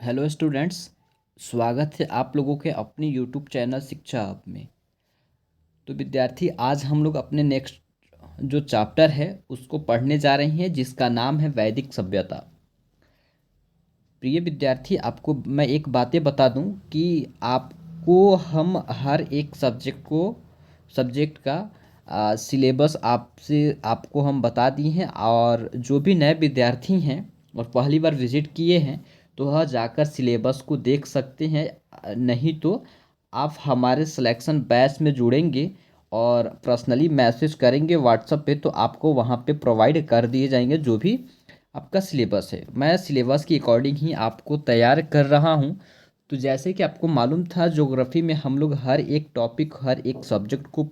Hello students. स्वागत है आप लोगों के अपने यूट्यूब चैनल शिक्षा हब में। तो विद्यार्थी, आज हम लोग अपने नेक्स्ट जो चैप्टर है उसको पढ़ने जा रहे हैं, जिसका नाम है वैदिक सभ्यता। प्रिय विद्यार्थी, आपको मैं एक बातें बता दूं कि आपको हम हर एक सब्जेक्ट का सिलेबस आपको हम बता दिए हैं, और जो भी नए विद्यार्थी हैं और पहली बार विजिट किए हैं तो वह जाकर सिलेबस को देख सकते हैं। नहीं तो आप हमारे सिलेक्शन बैच में जुड़ेंगे और पर्सनली मैसेज करेंगे व्हाट्सएप पे, तो आपको वहाँ पे प्रोवाइड कर दिए जाएंगे जो भी आपका सिलेबस है। मैं सिलेबस के अकॉर्डिंग ही आपको तैयार कर रहा हूँ। तो जैसे कि आपको मालूम था, ज्योग्राफी में हम लोग हर एक टॉपिक, हर एक सब्जेक्ट को,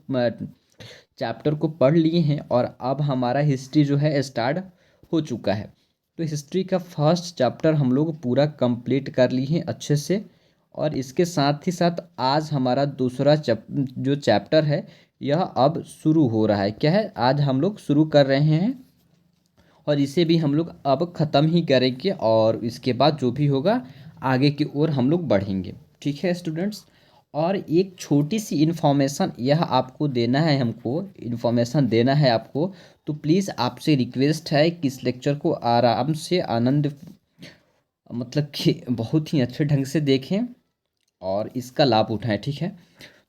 चैप्टर को पढ़ लिए हैं, और अब हमारा हिस्ट्री जो है स्टार्ट हो चुका है। तो हिस्ट्री का फर्स्ट चैप्टर हम लोग पूरा कंप्लीट कर लिए हैं अच्छे से। और इसके साथ ही साथ आज हमारा दूसरा जो चैप्टर है यह अब शुरू हो रहा है। क्या है, आज हम लोग शुरू कर रहे हैं और इसे भी हम लोग अब ख़त्म ही करेंगे, और इसके बाद जो भी होगा आगे की ओर हम लोग बढ़ेंगे। ठीक है स्टूडेंट्स। और एक छोटी सी इन्फॉर्मेशन यह आपको देना है, हमको इन्फॉर्मेशन देना है आपको। तो प्लीज़ आपसे रिक्वेस्ट है कि इस लेक्चर को आराम से, आनंद मतलब कि बहुत ही अच्छे ढंग से देखें और इसका लाभ उठाएं। ठीक है।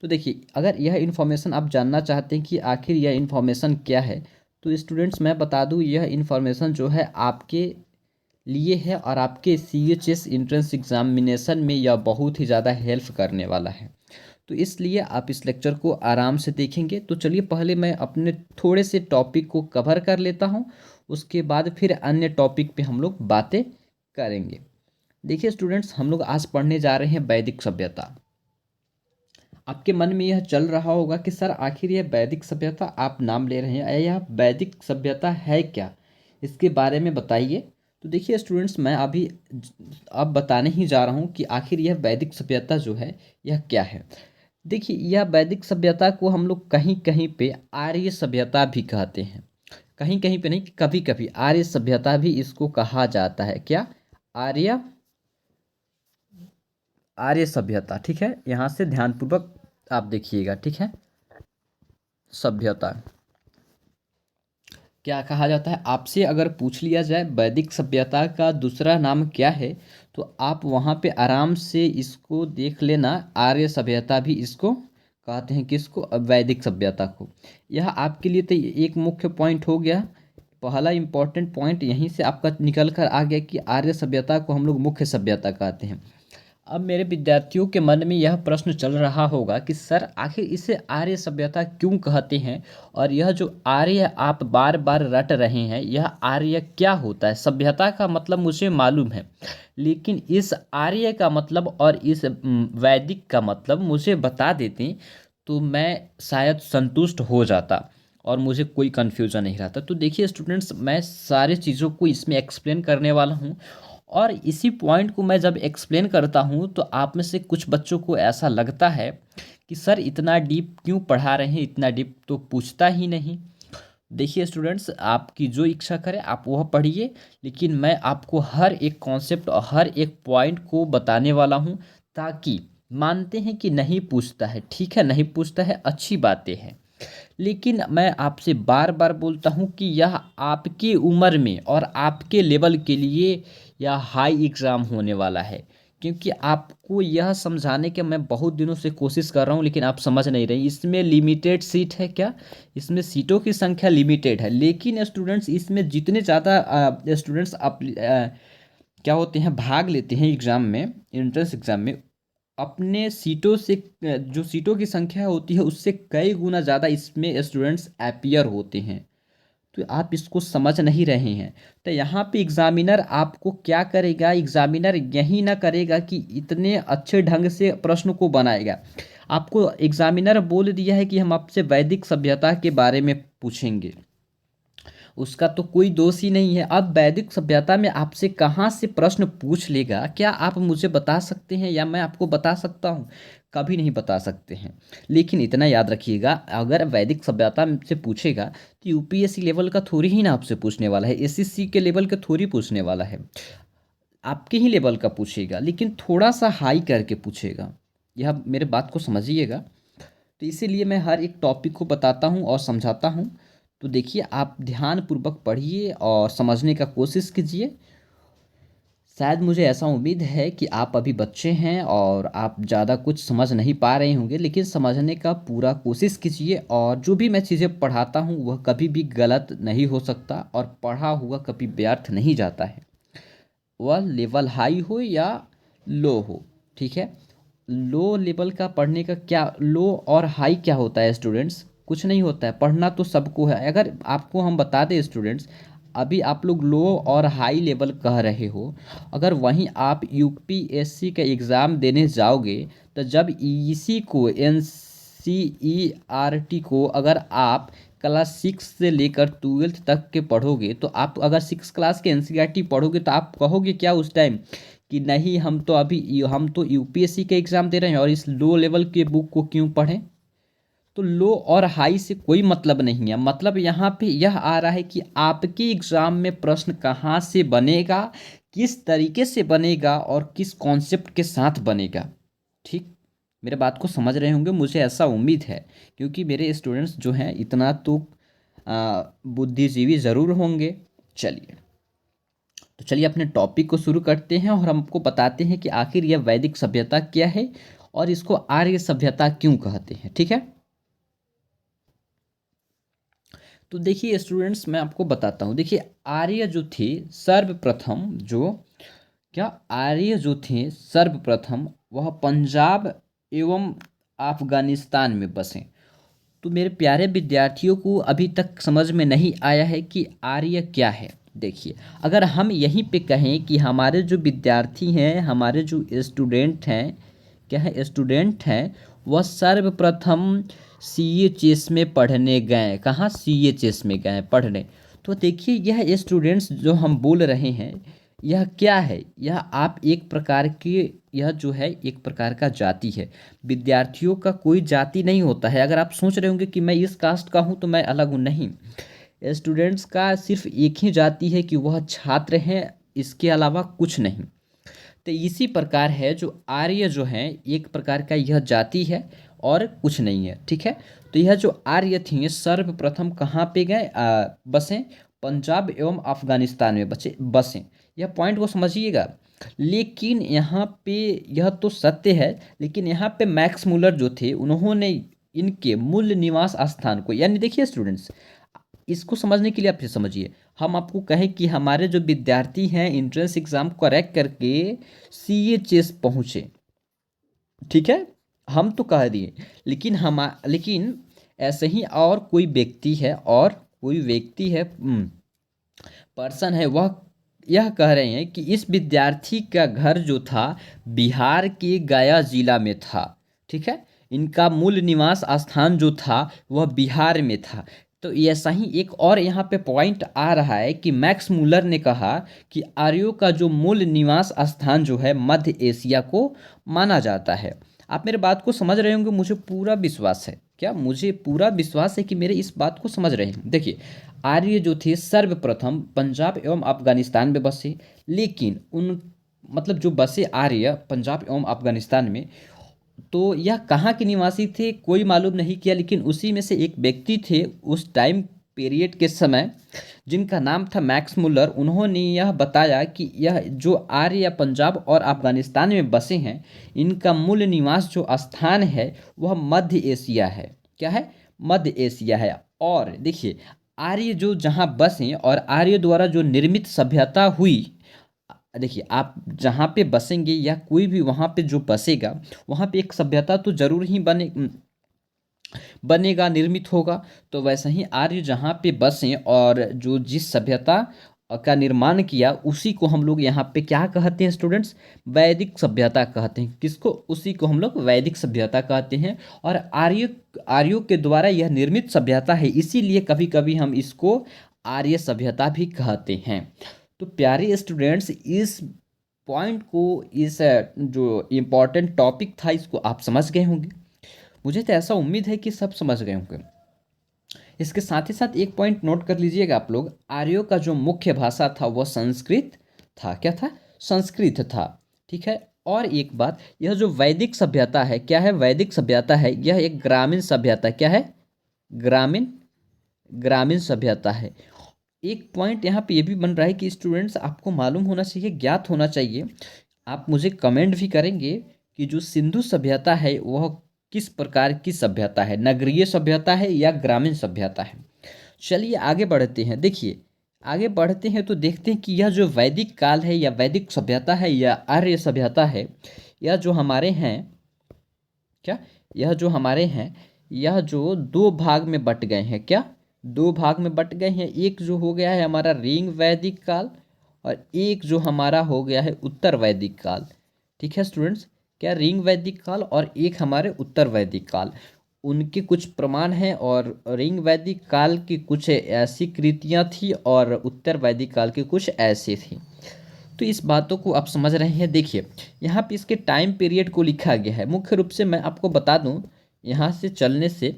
तो देखिए, अगर यह इन्फॉर्मेशन आप जानना चाहते हैं कि आखिर यह इन्फॉर्मेशन क्या है, तो स्टूडेंट्स मैं बता दूं, यह इन्फॉर्मेशन जो है आपके लिए है, और आपके CHS एंट्रेंस एग्जामिनेशन में यह बहुत ही ज़्यादा हेल्प करने वाला है। तो इसलिए आप इस लेक्चर को आराम से देखेंगे। तो चलिए, पहले मैं अपने थोड़े से टॉपिक को कवर कर लेता हूँ, उसके बाद फिर अन्य टॉपिक पे हम लोग बातें करेंगे। देखिए स्टूडेंट्स, हम लोग आज पढ़ने जा रहे हैं वैदिक सभ्यता। आपके मन में यह चल रहा होगा कि सर आखिर यह वैदिक सभ्यता आप नाम ले रहे हैं, यह वैदिक सभ्यता है क्या, इसके बारे में बताइए। तो देखिए स्टूडेंट्स, मैं अभी अब बताने ही जा रहा हूँ कि आखिर यह वैदिक सभ्यता जो है यह क्या है। देखिए, यह वैदिक सभ्यता को हम लोग कहीं कहीं पे आर्य सभ्यता भी कहते हैं। कहीं कहीं पे नहीं, कभी कभी आर्य सभ्यता भी इसको कहा जाता है। क्या? आर्य आर्य सभ्यता। ठीक है, यहाँ से ध्यानपूर्वक आप देखिएगा। ठीक है। सभ्यता क्या कहा जाता है, आपसे अगर पूछ लिया जाए वैदिक सभ्यता का दूसरा नाम क्या है, तो आप वहाँ पे आराम से इसको देख लेना। आर्य सभ्यता भी इसको कहते हैं। किसको? वैदिक सभ्यता को। यह आपके लिए तो एक मुख्य पॉइंट हो गया। पहला इंपॉर्टेंट पॉइंट यहीं से आपका निकल कर आ गया कि आर्य सभ्यता को हम लोग मुख्य सभ्यता कहते हैं। अब मेरे विद्यार्थियों के मन में यह प्रश्न चल रहा होगा कि सर आखिर इसे आर्य सभ्यता क्यों कहते हैं, और यह जो आर्य आप बार बार रट रहे हैं, यह आर्य क्या होता है? सभ्यता का मतलब मुझे मालूम है, लेकिन इस आर्य का मतलब और इस वैदिक का मतलब मुझे बता देते तो मैं शायद संतुष्ट हो जाता और मुझे कोई कन्फ्यूज़न नहीं रहता। तो देखिए स्टूडेंट्स, मैं सारी चीज़ों को इसमें एक्सप्लेन करने वाला हूँ, और इसी पॉइंट को मैं जब एक्सप्लेन करता हूँ तो आप में से कुछ बच्चों को ऐसा लगता है कि सर इतना डीप क्यों पढ़ा रहे हैं, इतना डीप तो पूछता ही नहीं। देखिए स्टूडेंट्स, आपकी जो इच्छा करे आप वह पढ़िए, लेकिन मैं आपको हर एक कॉन्सेप्ट और हर एक पॉइंट को बताने वाला हूँ, ताकि मानते हैं कि नहीं पूछता है, ठीक है, नहीं पूछता है, अच्छी बातें हैं, लेकिन मैं आपसे बार बार बोलता हूँ कि यह आपकी उम्र में और आपके लेवल के लिए यह हाई एग्ज़ाम होने वाला है। क्योंकि आपको यह समझाने के मैं बहुत दिनों से कोशिश कर रहा हूँ, लेकिन आप समझ नहीं रहे। इसमें लिमिटेड सीट है। क्या? इसमें सीटों की संख्या लिमिटेड है, लेकिन स्टूडेंट्स इसमें जितने ज़्यादा स्टूडेंट्स आप क्या होते हैं, भाग लेते हैं एग्ज़ाम में, एंट्रेंस एग्ज़ाम में, अपने सीटों से जो सीटों की संख्या होती है उससे कई गुना ज़्यादा इसमें स्टूडेंट्स अपीयर होते हैं। तो आप इसको समझ नहीं रहे हैं। तो यहाँ पे एग्जामिनर आपको क्या करेगा, एग्जामिनर यही ना करेगा कि इतने अच्छे ढंग से प्रश्न को बनाएगा। आपको एग्जामिनर बोल दिया है कि हम आपसे वैदिक सभ्यता के बारे में पूछेंगे, उसका तो कोई दोष ही नहीं है। अब वैदिक सभ्यता में आपसे कहाँ से प्रश्न पूछ लेगा, क्या आप मुझे बता सकते हैं या मैं आपको बता सकता हूँ? कभी नहीं बता सकते हैं। लेकिन इतना याद रखिएगा, अगर वैदिक सभ्यता से पूछेगा तो UPSC लेवल का थोड़ी ही ना आपसे पूछने वाला है, SSC के लेवल का थोड़ी पूछने वाला है। आपके ही लेवल का पूछेगा, लेकिन थोड़ा सा हाई करके पूछेगा। यह मेरे बात को समझिएगा। तो इसीलिए मैं हर एक टॉपिक को बताता हूँ और समझाता हूँ। तो देखिए, आप ध्यानपूर्वक पढ़िए और समझने का कोशिश कीजिए। शायद मुझे ऐसा उम्मीद है कि आप अभी बच्चे हैं और आप ज़्यादा कुछ समझ नहीं पा रहे होंगे, लेकिन समझने का पूरा कोशिश कीजिए। और जो भी मैं चीज़ें पढ़ाता हूँ वह कभी भी गलत नहीं हो सकता, और पढ़ा हुआ कभी व्यर्थ नहीं जाता है, वह लेवल हाई हो या लो हो। ठीक है। लो लेवल का पढ़ने का क्या, लो और हाई क्या होता है स्टूडेंट्स? कुछ नहीं होता है, पढ़ना तो सबको है। अगर आपको हम बता दें स्टूडेंट्स, अभी आप लोग लो और हाई लेवल कह रहे हो, अगर वहीं आप यूपीएससी का एग्ज़ाम देने जाओगे, तो जब इसी को एनसीईआरटी को अगर आप क्लास 6 से लेकर 12th तक के पढ़ोगे, तो आप अगर 6 क्लास के एनसीईआरटी पढ़ोगे तो आप कहोगे क्या उस टाइम कि नहीं, हम तो यूपीएससी का एग्ज़ाम दे रहे हैं और इस लो लेवल के बुक को क्यों पढ़ें? तो लो और हाई से कोई मतलब नहीं है। मतलब यहाँ पे यह आ रहा है कि आपके एग्ज़ाम में प्रश्न कहाँ से बनेगा, किस तरीके से बनेगा और किस कॉन्सेप्ट के साथ बनेगा। ठीक, मेरे बात को समझ रहे होंगे, मुझे ऐसा उम्मीद है, क्योंकि मेरे स्टूडेंट्स जो हैं इतना तो बुद्धिजीवी ज़रूर होंगे। चलिए, तो चलिए अपने टॉपिक को शुरू करते हैं और हमको बताते हैं कि आखिर यह वैदिक सभ्यता क्या है और इसको आर्य सभ्यता क्यों कहते हैं। ठीक है। तो देखिए स्टूडेंट्स, मैं आपको बताता हूँ। देखिए, आर्य जो थे सर्वप्रथम, जो क्या आर्य जो थे सर्वप्रथम, वह पंजाब एवं अफगानिस्तान में बसे। तो मेरे प्यारे विद्यार्थियों को अभी तक समझ में नहीं आया है कि आर्य क्या है। देखिए, अगर हम यहीं पे कहें कि हमारे जो विद्यार्थी हैं, हमारे जो स्टूडेंट हैं, क्या है, स्टूडेंट हैं, वह सर्वप्रथम सीए चेस में पढ़ने गए। कहाँ? सीए चेस में गए पढ़ने। तो देखिए, यह स्टूडेंट्स जो हम बोल रहे हैं, यह क्या है? यह आप एक प्रकार के, यह जो है एक प्रकार का जाति है। विद्यार्थियों का कोई जाति नहीं होता है। अगर आप सोच रहे होंगे कि मैं इस कास्ट का हूँ तो मैं अलग हूँ, नहीं। स्टूडेंट्स का सिर्फ एक ही जाति है कि वह छात्र हैं, इसके अलावा कुछ नहीं। तो इसी प्रकार है, जो आर्य जो हैं एक प्रकार का यह जाति है और कुछ नहीं है। ठीक है। तो यह जो आर्य थी सर्वप्रथम कहाँ पे गए? बसें पंजाब एवं अफगानिस्तान में बसें। यह पॉइंट को समझिएगा। लेकिन यहाँ पे यह तो सत्य है, लेकिन यहाँ पे मैक्स मुलर जो थे, उन्होंने इनके मूल निवास स्थान को, यानी देखिए स्टूडेंट्स, इसको समझने के लिए आप फिर समझिए। हम आपको कहें कि हमारे जो विद्यार्थी हैं एंट्रेंस एग्जाम क्रैक करके सीए चेस पहुँचे, ठीक है, हम तो कह दिए, लेकिन ऐसे ही और कोई व्यक्ति है, और कोई व्यक्ति है, पर्सन है, वह यह कह रहे हैं कि इस विद्यार्थी का घर जो था बिहार के गया जिला में था। ठीक है। इनका मूल निवास स्थान जो था वह बिहार में था। तो ऐसा ही एक और यहाँ पे पॉइंट आ रहा है कि मैक्स मुलर ने कहा कि आर्यों का जो मूल निवास स्थान जो है मध्य एशिया को माना जाता है। आप मेरे बात को समझ रहे होंगे, मुझे पूरा विश्वास है। क्या? मुझे पूरा विश्वास है कि मेरे इस बात को समझ रहे हैं। देखिए, आर्य जो थे सर्वप्रथम पंजाब एवं अफगानिस्तान में बसे, लेकिन उन, मतलब जो बसे आर्य पंजाब एवं अफगानिस्तान में, तो यह कहाँ के निवासी थे कोई मालूम नहीं किया, लेकिन उसी में से एक व्यक्ति थे उस टाइम पीरियड के समय, जिनका नाम था मैक्स मुलर। उन्होंने यह बताया कि यह जो आर्य पंजाब और अफगानिस्तान में बसे हैं, इनका मूल निवास जो स्थान है वह मध्य एशिया है। क्या है? मध्य एशिया है। और देखिए, आर्य जो जहाँ बसे और आर्य द्वारा जो निर्मित सभ्यता हुई, देखिए आप जहाँ पे बसेंगे या कोई भी वहाँ पे जो बसेगा, वहाँ पे एक सभ्यता तो जरूर ही बनेगा, निर्मित होगा। तो वैसे ही आर्य जहाँ पे बसे और जो जिस सभ्यता का निर्माण किया, उसी को हम लोग यहाँ पे क्या कहते हैं स्टूडेंट्स? वैदिक सभ्यता कहते हैं। किसको? उसी को हम लोग वैदिक सभ्यता कहते हैं। और आर्यों के द्वारा यह निर्मित सभ्यता है, इसीलिए कभी कभी हम इसको आर्य सभ्यता भी कहते हैं। तो प्यारे स्टूडेंट्स, इस पॉइंट को, इस जो इम्पोर्टेंट टॉपिक था, इसको आप समझ गए होंगे। मुझे तो ऐसा उम्मीद है कि सब समझ गए होंगे। इसके साथ ही साथ एक पॉइंट नोट कर लीजिएगा आप लोग, आर्यों का जो मुख्य भाषा था वह संस्कृत था। क्या था? संस्कृत था। ठीक है। और एक बात, यह जो वैदिक सभ्यता है, क्या है? वैदिक सभ्यता है, यह एक ग्रामीण सभ्यता, क्या है? ग्रामीण ग्रामीण सभ्यता है। एक पॉइंट यहाँ पे ये भी बन रहा है कि स्टूडेंट्स आपको मालूम होना चाहिए, ज्ञात होना चाहिए, आप मुझे कमेंट भी करेंगे कि जो सिंधु सभ्यता है वह किस प्रकार की सभ्यता है, नगरीय सभ्यता है या ग्रामीण सभ्यता है। चलिए आगे बढ़ते हैं। देखिए, आगे बढ़ते हैं तो देखते हैं कि यह जो वैदिक काल है या वैदिक सभ्यता है या आर्य सभ्यता है, यह जो हमारे हैं, क्या यह जो हमारे हैं, यह जो दो भाग में बट गए हैं, क्या दो भाग में बट गए हैं। एक जो हो गया है हमारा रिंग वैदिक काल, और एक जो हमारा हो गया है उत्तर वैदिक काल। ठीक है स्टूडेंट्स, क्या रिंग वैदिक काल और एक हमारे उत्तर वैदिक काल, उनके कुछ प्रमाण हैं, और रिंग वैदिक काल की कुछ ऐसी कृतियाँ थी और उत्तर वैदिक काल की कुछ ऐसी थी। तो इस बातों को आप समझ रहे हैं। देखिए, यहाँ पे इसके टाइम पीरियड को लिखा गया है। मुख्य रूप से मैं आपको बता दूं, यहाँ से चलने से,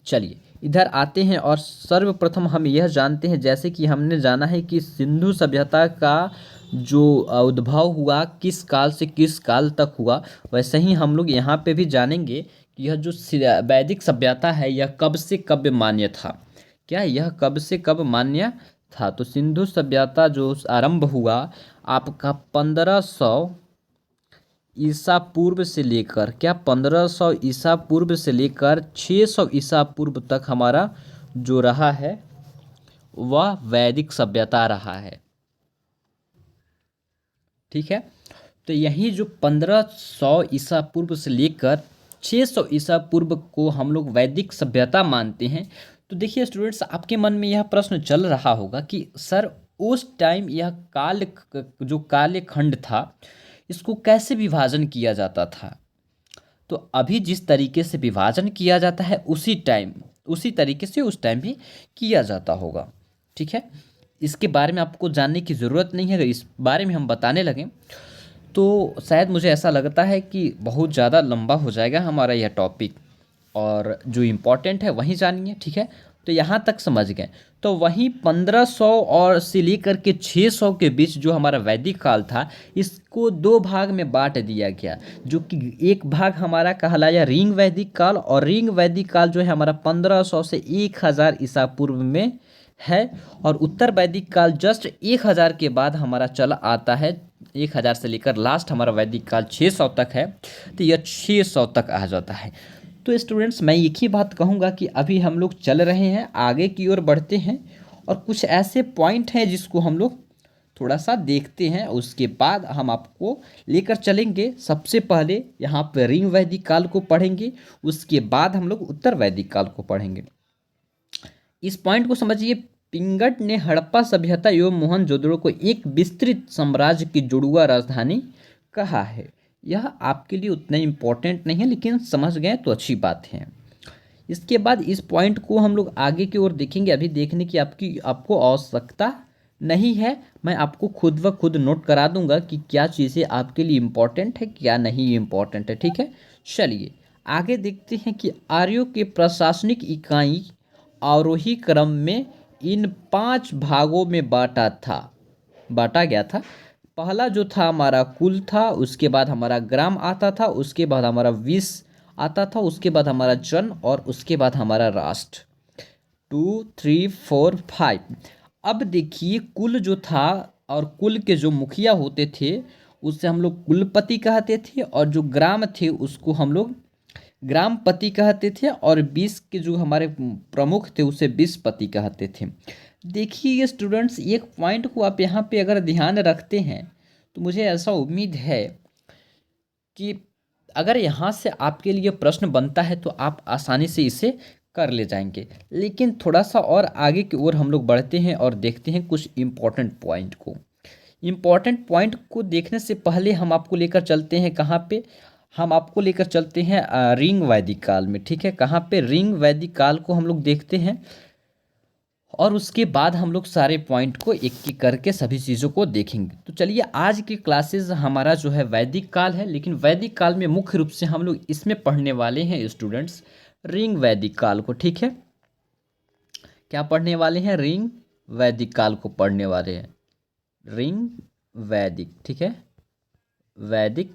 चलिए इधर आते हैं और सर्वप्रथम हम यह जानते हैं, जैसे कि हमने जाना है कि सिंधु सभ्यता का जो उद्भव हुआ किस काल से किस काल तक हुआ, वैसे ही हम लोग यहाँ पे भी जानेंगे कि यह जो वैदिक सभ्यता है यह कब से कब मान्य था। क्या यह कब से कब मान्य था? तो सिंधु सभ्यता जो आरंभ हुआ आपका 1500 ईसा पूर्व से लेकर, क्या 1500 ईसा पूर्व से लेकर 600 ईसा पूर्व तक हमारा जो रहा है वह वैदिक सभ्यता रहा है। ठीक है। तो यही जो 1500 ईसा पूर्व से लेकर 600 ईसा पूर्व को हम लोग वैदिक सभ्यता मानते हैं। तो देखिए स्टूडेंट्स, आपके मन में यह प्रश्न चल रहा होगा कि सर उस टाइम यह काल जो कालखंड था इसको कैसे विभाजन किया जाता था? तो अभी जिस तरीके से विभाजन किया जाता है उसी तरीके से उस टाइम भी किया जाता होगा। ठीक है। इसके बारे में आपको जानने की ज़रूरत नहीं है। अगर इस बारे में हम बताने लगें तो शायद मुझे ऐसा लगता है कि बहुत ज़्यादा लंबा हो जाएगा हमारा यह टॉपिक, और जो इम्पोर्टेंट है वहीं जानिए। ठीक है। तो यहाँ तक समझ गए। तो वहीं 1500 और से लेकर के 600 के बीच जो हमारा वैदिक काल था इसको दो भाग में बांट दिया गया, जो कि एक भाग हमारा कहलाया रिंग वैदिक काल, और रिंग वैदिक काल जो है हमारा 1500 से 1000 ईसा पूर्व में है, और उत्तर वैदिक काल जस्ट 1000 के बाद हमारा चला आता है। 1000 से लेकर लास्ट हमारा वैदिक काल 600 तक है, तो यह 600 तक आ जाता है। तो स्टूडेंट्स, मैं एक ही बात कहूँगा कि अभी हम लोग चल रहे हैं, आगे की ओर बढ़ते हैं, और कुछ ऐसे पॉइंट हैं जिसको हम लोग थोड़ा सा देखते हैं, उसके बाद हम आपको लेकर चलेंगे। सबसे पहले यहाँ पर रिंग वैदिक काल को पढ़ेंगे, उसके बाद हम लोग उत्तर वैदिक काल को पढ़ेंगे। इस पॉइंट को समझिए। पिंगट ने हड़प्पा सभ्यता एवं मोहनजोदड़ो को एक विस्तृत साम्राज्य की जुड़वा राजधानी कहा है। यह आपके लिए उतना इम्पोर्टेंट नहीं है, लेकिन समझ गए तो अच्छी बात है। इसके बाद इस पॉइंट को हम लोग आगे की ओर देखेंगे। अभी देखने की आपको आवश्यकता नहीं है। मैं आपको खुद व खुद नोट करा दूंगा कि क्या चीज़ें आपके लिए इम्पोर्टेंट है, क्या नहीं इम्पोर्टेंट है। ठीक है। चलिए आगे देखते हैं कि आर्यों के प्रशासनिक इकाई आरोही क्रम में इन 5 भागों में बांटा गया था। पहला जो था हमारा कुल था, उसके बाद हमारा ग्राम आता था, उसके बाद हमारा विष आता था, उसके बाद हमारा जन, और उसके बाद हमारा राष्ट्र। 2 3 4 5। अब देखिए, कुल जो था और कुल के जो मुखिया होते थे उससे हम लोग कुलपति कहते थे, और जो ग्राम थे उसको हम लोग ग्रामपति कहते थे, और 20 के जो हमारे प्रमुख थे उसे 20पति कहते थे। देखिए स्टूडेंट्स, एक पॉइंट को आप यहाँ पे अगर ध्यान रखते हैं तो मुझे ऐसा उम्मीद है कि अगर यहाँ से आपके लिए प्रश्न बनता है तो आप आसानी से इसे कर ले जाएंगे। लेकिन थोड़ा सा और आगे की ओर हम लोग बढ़ते हैं और देखते हैं कुछ इम्पोर्टेंट पॉइंट को। इम्पॉर्टेंट पॉइंट को देखने से पहले हम आपको लेकर चलते हैं कहाँ पे? हम आपको लेकर चलते हैं रिंग वैदिक काल में। ठीक है। कहाँ पे? रिंग वैदिक काल को हम लोग देखते हैं, और उसके बाद हम लोग सारे पॉइंट को एक एक करके सभी चीज़ों को देखेंगे। तो चलिए, आज की क्लासेस हमारा जो है वैदिक काल है, लेकिन वैदिक काल में मुख्य रूप से हम लोग इसमें पढ़ने वाले हैं स्टूडेंट्स रिंग वैदिक काल को। ठीक है। क्या पढ़ने वाले हैं? रिंग वैदिक काल को पढ़ने वाले हैं। रिंग वैदिक, ठीक है, वैदिक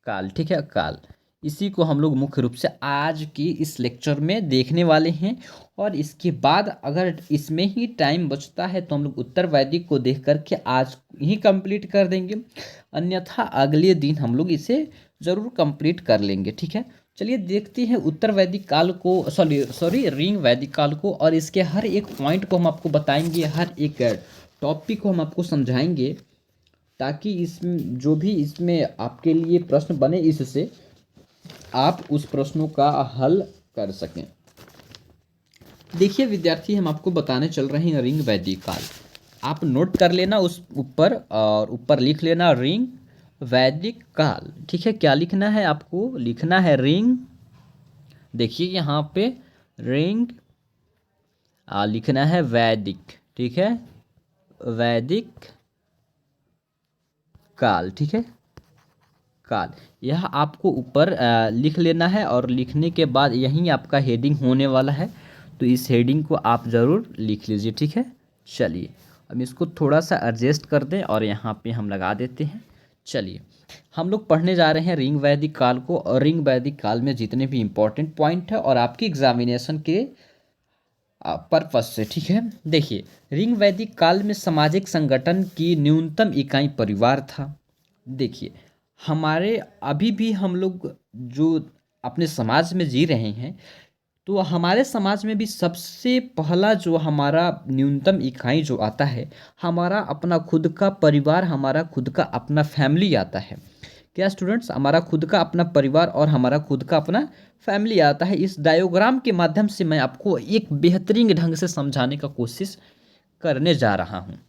काल, ठीक है, काल। इसी को हम लोग मुख्य रूप से आज की इस लेक्चर में देखने वाले हैं। और इसके बाद अगर इसमें ही टाइम बचता है तो हम लोग उत्तर वैदिक को देख करके आज ही कंप्लीट कर देंगे, अन्यथा अगले दिन हम लोग इसे ज़रूर कंप्लीट कर लेंगे, ठीक है। चलिए देखते हैं उत्तर वैदिक काल को, सॉरी रिंग वैदिक काल को, और इसके हर एक पॉइंट को हम आपको बताएंगे, हर एक टॉपिक को हम आपको समझाएंगे, ताकि इसमें जो भी इसमें आपके लिए प्रश्न बने इससे आप उस प्रश्नों का हल कर सकें। देखिए विद्यार्थी, हम आपको बताने चल रहे हैं रिंग वैदिक काल। आप नोट कर लेना उस ऊपर, और ऊपर लिख लेना रिंग वैदिक काल, ठीक है। क्या लिखना है आपको? लिखना है रिंग, देखिए यहाँ पे रिंग, लिखना है वैदिक, ठीक है, वैदिक काल, ठीक है, काल। यह आपको ऊपर लिख लेना है, और लिखने के बाद यहीं आपका हेडिंग होने वाला है, तो इस हेडिंग को आप ज़रूर लिख लीजिए, ठीक है। चलिए अब इसको थोड़ा सा एडजस्ट कर दें और यहाँ पे हम लगा देते हैं। चलिए हम लोग पढ़ने जा रहे हैं रिंग वैदिक काल को, और रिंग वैदिक काल में जितने भी इंपॉर्टेंट पॉइंट है और आपकी एग्जामिनेशन के पर्पज से, ठीक है। देखिए रिंग वैदिक काल में सामाजिक संगठन की न्यूनतम इकाई परिवार था। देखिए हमारे अभी भी हम लोग जो अपने समाज में जी रहे हैं, तो हमारे समाज में भी सबसे पहला जो हमारा न्यूनतम इकाई जो आता है, हमारा अपना खुद का परिवार, हमारा खुद का अपना फैमिली आता है। क्या स्टूडेंट्स? हमारा खुद का अपना परिवार और हमारा खुद का अपना फैमिली आता है। इस डायोग्राम के माध्यम से मैं आपको एक बेहतरीन ढंग से समझाने का कोशिश करने जा रहा हूँ।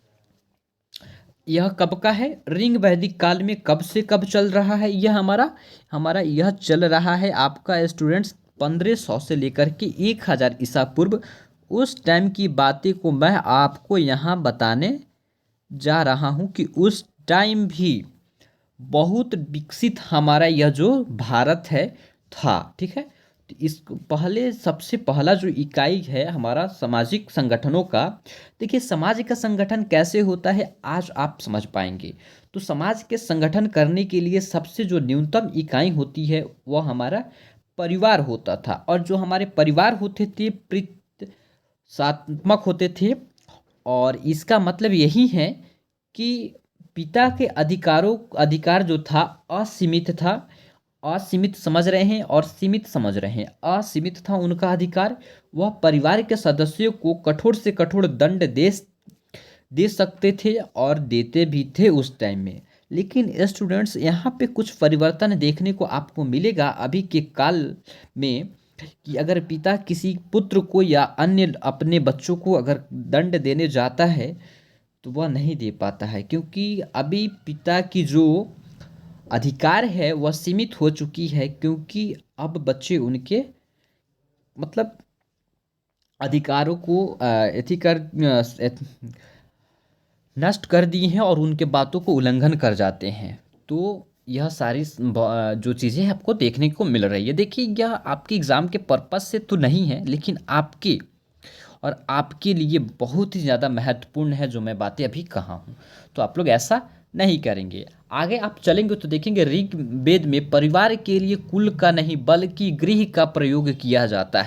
यह कब का है? रिंग वैदिक काल में कब से कब चल रहा है? यह हमारा हमारा यह चल रहा है आपका स्टूडेंट्स 1500 से लेकर के 1000 ईसा पूर्व। उस टाइम की बातें को मैं आपको यहाँ बताने जा रहा हूँ कि उस टाइम भी बहुत विकसित हमारा यह जो भारत है था, ठीक है। तो इस पहले सबसे पहला जो इकाई है हमारा सामाजिक संगठनों का, देखिए समाज का संगठन कैसे होता है आज आप समझ पाएंगे। तो समाज के संगठन करने के लिए सबसे जो न्यूनतम इकाई होती है वह हमारा परिवार होता था, और जो हमारे परिवार होते थे प्रीतिशात्मक होते थे। और इसका मतलब यही है कि पिता के अधिकार जो था असीमित था। असीमित समझ रहे हैं और सीमित समझ रहे हैं। असीमित था उनका अधिकार, वह परिवार के सदस्यों को कठोर से कठोर दंड दे सकते थे और देते भी थे उस टाइम में। लेकिन स्टूडेंट्स यहाँ पे कुछ परिवर्तन देखने को आपको मिलेगा अभी के काल में, कि अगर पिता किसी पुत्र को या अन्य अपने बच्चों को अगर दंड देने जाता है तो वह नहीं दे पाता है, क्योंकि अभी पिता की जो अधिकार है वह सीमित हो चुकी है, क्योंकि अब बच्चे उनके मतलब अधिकारों को नष्ट कर दिए हैं और उनके बातों को उल्लंघन कर जाते हैं। तो यह सारी जो चीज़ें आपको देखने को मिल रही है। देखिए यह आपके एग्ज़ाम के पर्पस से तो नहीं है, लेकिन आपके और आपके लिए बहुत ही ज़्यादा महत्वपूर्ण है जो मैं बातें अभी कहा हूँ। तो आप लोग ऐसा नहीं करेंगे। आगे आप चलेंगे तो देखेंगे ऋग्वेद में परिवार के लिए कुल का नहीं बल्कि गृह का प्रयोग किया जाता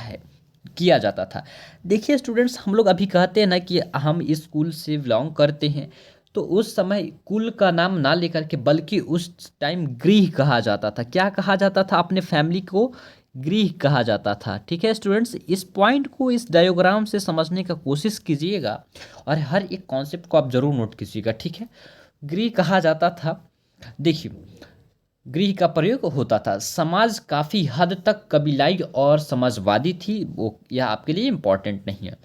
था। देखिए स्टूडेंट्स, हम लोग अभी कहते हैं ना कि हम इस स्कूल से बिलोंग करते हैं, तो उस समय कुल का नाम ना लेकर के बल्कि उस टाइम गृह कहा जाता था। क्या कहा जाता था? अपने फैमिली को गृह कहा जाता था, ठीक है स्टूडेंट्स। इस पॉइंट को इस डायोग्राम से समझने का कोशिश कीजिएगा और हर एक कॉन्सेप्ट को आप जरूर नोट कीजिएगा, ठीक है। गृह कहा जाता था। देखिए गृह का प्रयोग होता था। समाज काफ़ी हद तक कबीलाई और समाजवादी थी, वो यह आपके लिए इम्पोर्टेंट नहीं है।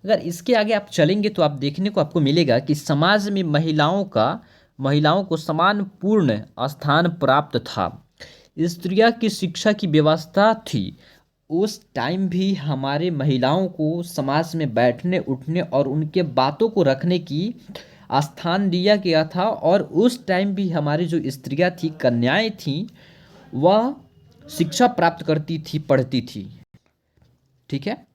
अगर इसके आगे आप चलेंगे तो आप देखने को आपको मिलेगा कि समाज में महिलाओं को समान पूर्ण स्थान प्राप्त था। स्त्रियां की शिक्षा की व्यवस्था थी। उस टाइम भी हमारे महिलाओं को समाज में बैठने उठने और उनके बातों को रखने की स्थान दिया गया था। और उस टाइम भी हमारी जो स्त्रियां थी, कन्याएं थीं, वह शिक्षा प्राप्त करती थी, पढ़ती थी, ठीक है।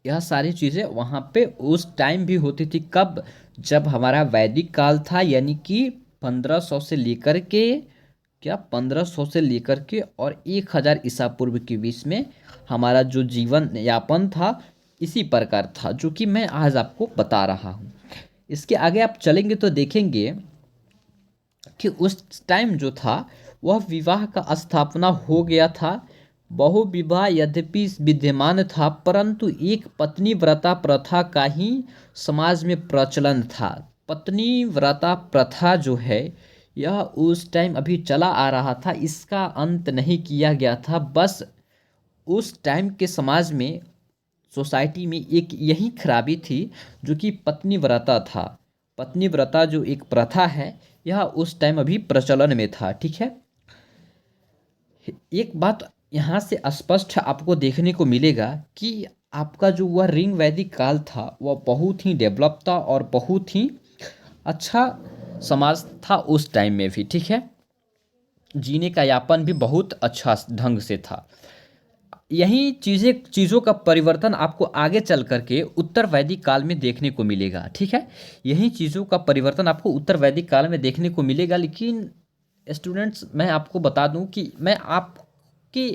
यह सारी चीज़ें वहाँ पे उस टाइम भी होती थी। कब? जब हमारा वैदिक काल था, यानी कि 1500 से लेकर के, क्या 1500 से लेकर के और 1000 ईसा पूर्व के बीच में हमारा जो जीवन यापन था इसी प्रकार था, जो कि मैं आज आपको बता रहा हूँ। इसके आगे आप चलेंगे तो देखेंगे कि उस टाइम जो था वह विवाह का स्थापना हो गया था। बहुविवाह यद्यपि विद्यमान था, परंतु एक पत्नी व्रता प्रथा का ही समाज में प्रचलन था। पत्नी व्रता प्रथा जो है यह उस टाइम अभी चला आ रहा था, इसका अंत नहीं किया गया था। बस उस टाइम के समाज में, सोसाइटी में एक यही खराबी थी जो कि पत्नी व्रता था। पत्नी व्रता जो एक प्रथा है यह उस टाइम अभी प्रचलन में था। ठीक है, एक बात यहाँ से स्पष्ट आपको देखने को मिलेगा कि आपका जो वह रिंग वैदिक काल था वह बहुत ही डेवलप था और बहुत ही अच्छा समाज था उस टाइम में भी। ठीक है, जीने का यापन भी बहुत अच्छा ढंग से था। यही चीज़ों का परिवर्तन आपको आगे चल करके उत्तर वैदिक काल में देखने को मिलेगा। ठीक है, यही चीज़ों का परिवर्तन आपको उत्तर वैदिक काल में देखने को मिलेगा। लेकिन स्टूडेंट्स, मैं आपको बता दूं कि मैं आपके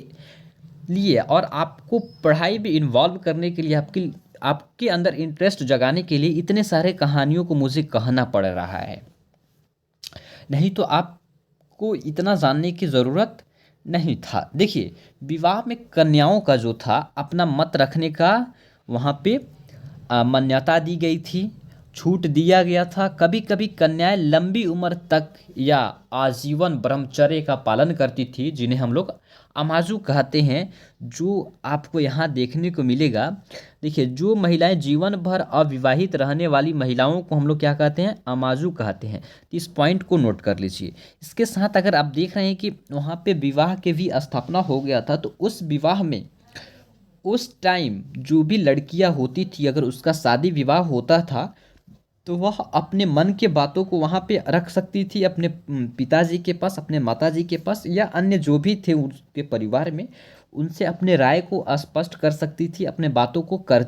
लिए और आपको पढ़ाई में इन्वॉल्व करने के लिए, आपके आपके अंदर इंटरेस्ट जगाने के लिए इतने सारे कहानियों को मुझे कहना पड़ रहा है। नहीं तो आपको इतना जानने की ज़रूरत नहीं था। देखिए, विवाह में कन्याओं का जो था अपना मत रखने का वहाँ पे मान्यता दी गई थी, छूट दिया गया था। कभी कभी कन्याएं लंबी उम्र तक या आजीवन ब्रह्मचर्य का पालन करती थी, जिन्हें हम लोग अमाजू कहते हैं, जो आपको यहाँ देखने को मिलेगा। देखिए, जो महिलाएं जीवन भर अविवाहित रहने वाली महिलाओं को हम लोग क्या कहते हैं? अमाजू कहते हैं। तो इस पॉइंट को नोट कर लीजिए। इसके साथ अगर आप देख रहे हैं कि वहाँ पे विवाह के भी स्थापना हो गया था, तो उस विवाह में उस टाइम जो भी लड़कियां होती थी, अगर उसका शादी विवाह होता था तो वह अपने मन के बातों को वहाँ पे रख सकती थी, अपने पिताजी के पास, अपने माताजी के पास, या अन्य जो भी थे उसके परिवार में, उनसे अपने राय को स्पष्ट कर सकती थी, अपने बातों को कर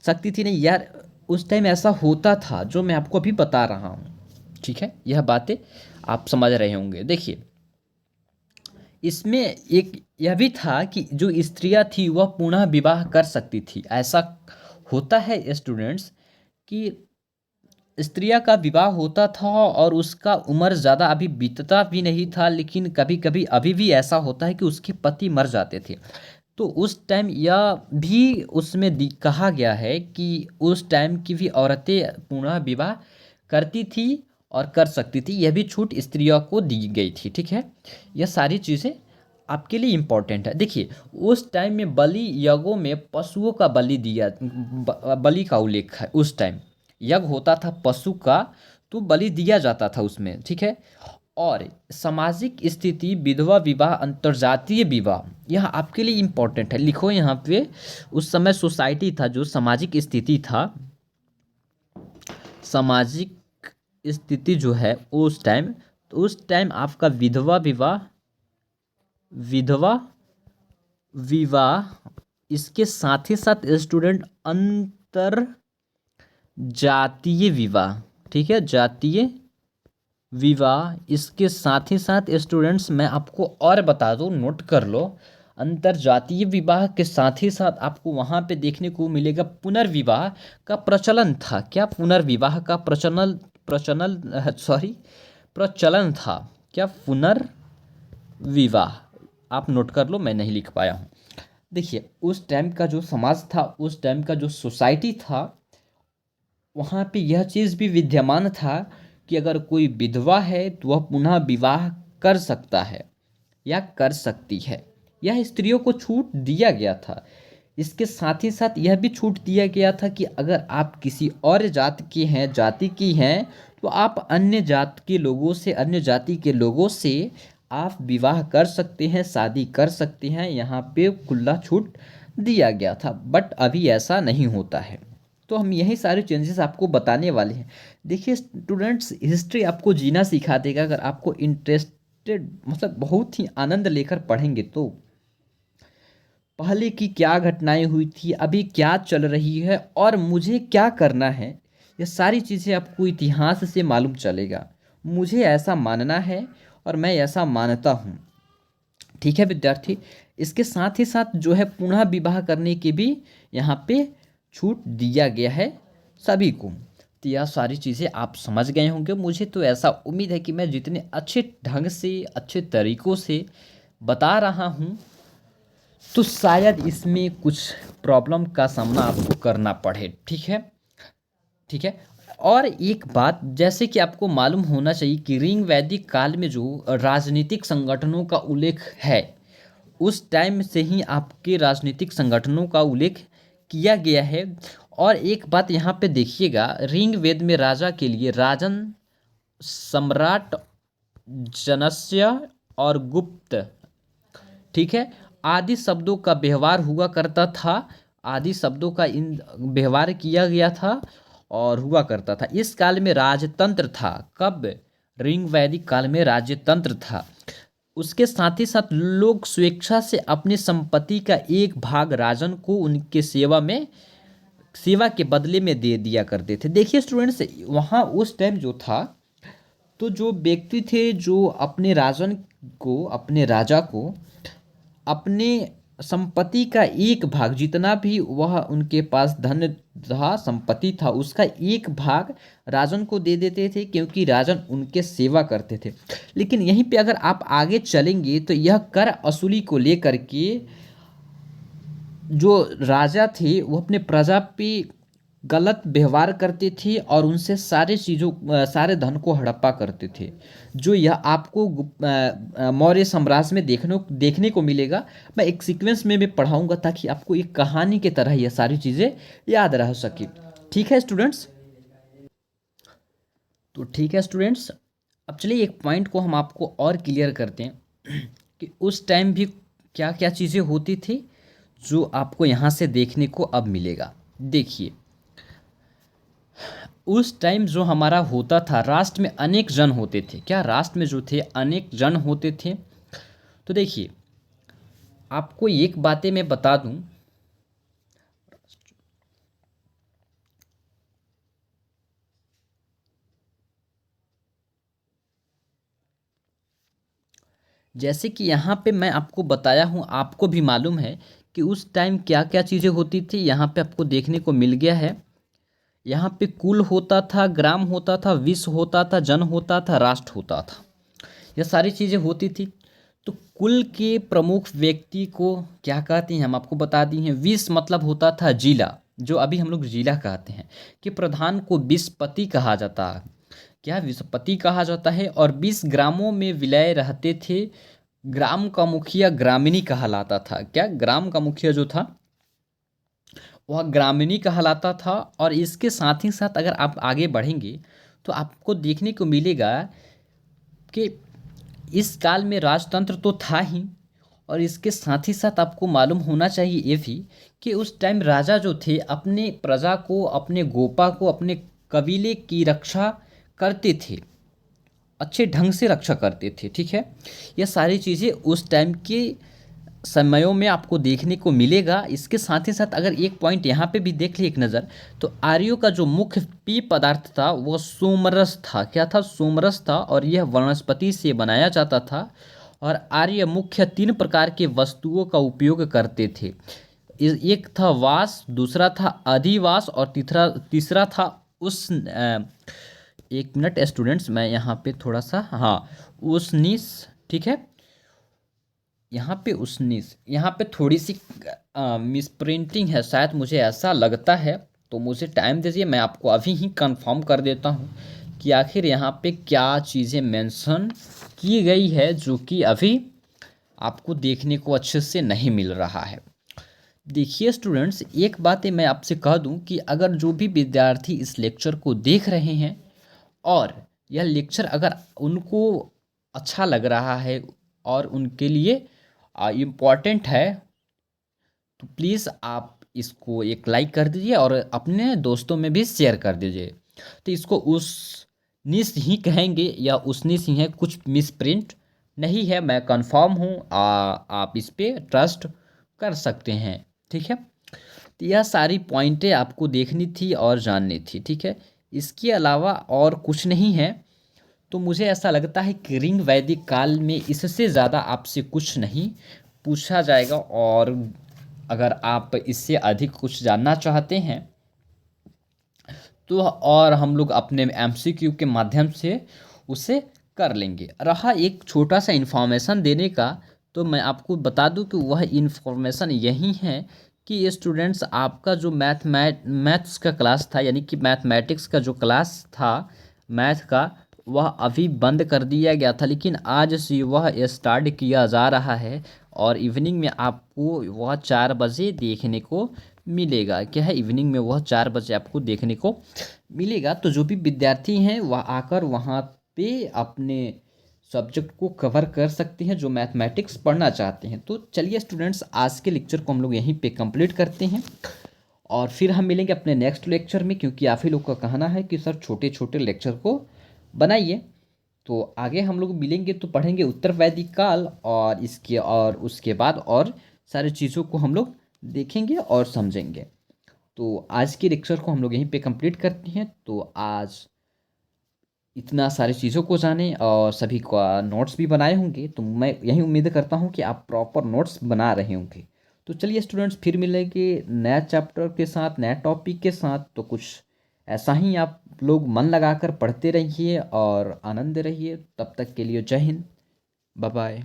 सकती थी। नहीं यार, उस टाइम ऐसा होता था जो मैं आपको अभी बता रहा हूँ। ठीक है, यह बातें आप समझ रहे होंगे। देखिए, इसमें एक यह भी था कि जो स्त्रियां थी वह पुनः विवाह कर सकती थी। ऐसा होता है स्टूडेंट्स कि स्त्रियां का विवाह होता था और उसका उम्र ज़्यादा अभी बीतता भी नहीं था, लेकिन कभी कभी अभी भी ऐसा होता है कि उसके पति मर जाते थे। तो उस टाइम यह भी उसमें कहा गया है कि उस टाइम की भी औरतें पुनः विवाह करती थी और कर सकती थी। यह भी छूट स्त्रियों को दी गई थी। ठीक है, यह सारी चीज़ें आपके लिए इम्पोर्टेंट है। देखिए, उस टाइम में बलि यज्ञों में पशुओं का बलि दिया, बलि का उल्लेख है। उस टाइम यज्ञ होता था पशु का, तो बलि दिया जाता था उसमें। ठीक है, और सामाजिक स्थिति, विधवा विवाह, अंतर्जातीय विवाह, यह आपके लिए इम्पोर्टेंट है। लिखो यहाँ पे, उस समय सोसाइटी था, जो सामाजिक स्थिति था, सामाजिक स्थिति जो है उस टाइम, तो उस टाइम आपका विधवा विवाह, इसके साथ ही साथ स्टूडेंट अंतर जातीय विवाह, ठीक है, जातीय विवाह, इसके साथ ही साथ स्टूडेंट्स मैं आपको और बता दूं, नोट कर लो, अंतर जातीय विवाह के साथ ही साथ आपको वहाँ पे देखने को मिलेगा पुनर्विवाह का प्रचलन था। क्या? पुनर्विवाह का प्रचलन था। क्या? पुनर्विवाह। आप नोट कर लो, मैं नहीं लिख पाया हूँ। देखिए, उस टाइम का जो समाज था, उस टाइम का जो सोसाइटी था, वहाँ पे यह चीज़ भी विद्यमान था कि अगर कोई विधवा है तो वह पुनः विवाह कर सकता है या कर सकती है। यह स्त्रियों को छूट दिया गया था। इसके साथ ही साथ यह भी छूट दिया गया था कि अगर आप किसी और जाति की हैं, तो आप अन्य जात के लोगों से, अन्य जाति के लोगों से आप विवाह कर सकते हैं, शादी कर सकते हैं। यहाँ पे खुला छूट दिया गया था, बट अभी ऐसा नहीं होता है। तो हम यही सारे चेंजेस आपको बताने वाले हैं। देखिए स्टूडेंट्स, हिस्ट्री आपको जीना सिखा देगा अगर आपको इंटरेस्टेड, मतलब बहुत ही आनंद लेकर पढ़ेंगे तो। पहले की क्या घटनाएं हुई थी, अभी क्या चल रही है और मुझे क्या करना है, ये सारी चीज़ें आपको इतिहास से मालूम चलेगा। मुझे ऐसा मानना है और मैं ऐसा मानता हूँ। ठीक है विद्यार्थी, इसके साथ ही साथ जो है पुनः विवाह करने की भी यहाँ पे छूट दिया गया है सभी को। तो यह सारी चीज़ें आप समझ गए होंगे। मुझे तो ऐसा उम्मीद है कि मैं जितने अच्छे ढंग से अच्छे तरीक़ों से बता रहा हूँ तो शायद इसमें कुछ प्रॉब्लम का सामना आपको करना पड़े। ठीक है, ठीक है। और एक बात जैसे कि आपको मालूम होना चाहिए कि ऋग वैदिक काल में जो राजनीतिक संगठनों का उल्लेख है, उस टाइम से ही आपके राजनीतिक संगठनों का उल्लेख किया गया है। और एक बात यहाँ पे देखिएगा, ऋग्वेद में राजा के लिए राजन, सम्राट, जनस्य और गुप्त, ठीक है, आदि शब्दों का व्यवहार हुआ करता था। आदि शब्दों का इन व्यवहार किया गया था और हुआ करता था। इस काल में राजतंत्र था। कब? ऋग वैदिक काल में राजतंत्र था। उसके साथ ही साथ लोग स्वेच्छा से अपनी संपत्ति का एक भाग राजन को उनके सेवा के बदले में दे दिया करते थे। देखिए स्टूडेंट्स, वहाँ उस टाइम जो था तो जो व्यक्ति थे जो अपने राजन को, अपने राजा को अपने संपत्ति का एक भाग, जितना भी वह उनके पास धन था, संपत्ति था, उसका एक भाग राजन को दे देते थे, क्योंकि राजन उनके सेवा करते थे। लेकिन यहीं पे अगर आप आगे चलेंगे तो यह कर असुली को लेकर के जो राजा थे वो अपने प्रजा पे गलत व्यवहार करते थे और उनसे सारे धन को हड़प्पा करते थे। जो यह आपको मौर्य साम्राज्य में देखने को मिलेगा। मैं एक सीक्वेंस में भी पढ़ाऊंगा ताकि आपको एक कहानी की तरह यह सारी चीज़ें याद रह सके। ठीक है स्टूडेंट्स? तो ठीक है स्टूडेंट्स, अब चलिए एक पॉइंट को हम आपको और क्लियर करते हैं कि उस टाइम भी क्या क्या चीज़ें होती थी जो आपको यहाँ से देखने को अब मिलेगा। देखिए, उस टाइम जो हमारा होता था, राष्ट्र में अनेक जन होते थे। क्या? राष्ट्र में जो थे अनेक जन होते थे। तो देखिए, आपको एक बातें मैं बता दूं, जैसे कि यहाँ पे मैं आपको बताया हूँ, आपको भी मालूम है कि उस टाइम क्या क्या चीज़ें होती थी। यहाँ पे आपको देखने को मिल गया है। यहाँ पे कुल होता था, ग्राम होता था, विश्व होता था, जन होता था, राष्ट्र होता था। यह सारी चीज़ें होती थी। तो कुल के प्रमुख व्यक्ति को क्या कहते हैं हम आपको बता दिए हैं। विश्व मतलब होता था जिला, जो अभी हम लोग जिला कहते हैं। कि प्रधान को विश्वपति कहा जाता है। क्या? विश्वपति कहा जाता है। और 20 ग्रामों में विलय रहते थे। ग्राम का मुखिया ग्रामीणी कहलाता था। क्या? ग्राम का मुखिया जो था वह ग्रामीणी कहलाता था। और इसके साथ ही साथ अगर आप आगे बढ़ेंगे तो आपको देखने को मिलेगा कि इस काल में राजतंत्र तो था ही, और इसके साथ ही साथ आपको मालूम होना चाहिए ये भी कि उस टाइम राजा जो थे अपने प्रजा को, अपने गोपा को, अपने कबीले की रक्षा करते थे, अच्छे ढंग से रक्षा करते थे। ठीक है, ये सारी चीज़ें उस टाइम के समयों में आपको देखने को मिलेगा। इसके साथ ही साथ अगर एक पॉइंट यहाँ पे भी देख लिए एक नज़र, तो आर्यों का जो मुख्य पेय पदार्थ था वो सोमरस था। क्या था? सोमरस था। और यह वनस्पति से बनाया जाता था। और आर्य मुख्य 3 प्रकार के वस्तुओं का उपयोग करते थे। एक था वास, दूसरा था अधिवास और तीसरा था उष्ण। एक मिनट स्टूडेंट्स, मैं यहाँ पे थोड़ा सा, हाँ, उष्णीस। ठीक है, यहाँ पे उष्णीस, यहाँ पे थोड़ी सी मिस प्रिंटिंग है शायद, मुझे ऐसा लगता है। तो मुझे टाइम दीजिए, मैं आपको अभी ही कंफर्म कर देता हूँ कि आखिर यहाँ पे क्या चीज़ें मेंशन की गई है जो कि अभी आपको देखने को अच्छे से नहीं मिल रहा है। देखिए स्टूडेंट्स, एक बात मैं आपसे कह दूं कि अगर जो भी विद्यार्थी इस लेक्चर को देख रहे हैं और यह लेक्चर अगर उनको अच्छा लग रहा है और उनके लिए इम्पॉर्टेंट है, तो प्लीज़ आप इसको एक लाइक कर दीजिए और अपने दोस्तों में भी शेयर कर दीजिए। तो इसको उस निस ही कहेंगे या उसनिस ही है, कुछ मिस प्रिंट नहीं है, मैं कंफर्म हूँ। आप इस पे ट्रस्ट कर सकते हैं। ठीक है, तो यह सारी पॉइंटें आपको देखनी थी और जाननी थी। ठीक है, इसके अलावा और कुछ नहीं है। तो मुझे ऐसा लगता है कि रिंग वैदिक काल में इससे ज़्यादा आपसे कुछ नहीं पूछा जाएगा, और अगर आप इससे अधिक कुछ जानना चाहते हैं तो और हम लोग अपने एमसीक्यू के माध्यम से उसे कर लेंगे। रहा एक छोटा सा इन्फॉर्मेशन देने का, तो मैं आपको बता दूं कि वह इन्फॉर्मेशन यही है कि स्टूडेंट्स, आपका जो मैथ्स का क्लास था, यानी कि मैथमेटिक्स का जो क्लास था मैथ का, वह अभी बंद कर दिया गया था, लेकिन आज से वह स्टार्ट किया जा रहा है। और इवनिंग में आपको वह 4 बजे देखने को मिलेगा। क्या है, इवनिंग में वह 4 बजे आपको देखने को मिलेगा। तो जो भी विद्यार्थी हैं वह आकर वहाँ पे अपने सब्जेक्ट को कवर कर सकते हैं जो मैथमेटिक्स पढ़ना चाहते हैं। तो चलिए स्टूडेंट्स, आज के लेक्चर को हम लोग यहीं पे कंप्लीट करते हैं, और फिर हम मिलेंगे अपने नेक्स्ट लेक्चर में, क्योंकि आप ही लोग का कहना है कि सर छोटे छोटे लेक्चर को बनाइए। तो आगे हम लोग मिलेंगे तो पढ़ेंगे उत्तर वैदिक काल, और इसके और उसके बाद और सारी चीज़ों को हम लोग देखेंगे और समझेंगे। तो आज के लेक्चर को हम लोग यहीं पे कंप्लीट करते हैं। तो आज इतना सारी चीज़ों को जाने और सभी का नोट्स भी बनाए होंगे, तो मैं यही उम्मीद करता हूँ कि आप प्रॉपर नोट्स बना रहे होंगे। तो चलिए स्टूडेंट्स, फिर मिलेंगे नया चैप्टर के साथ, नया टॉपिक के साथ। तो कुछ ऐसा ही आप लोग मन लगाकर पढ़ते रहिए और आनंद रहिए। तब तक के लिए जय हिंद, बाय बाय।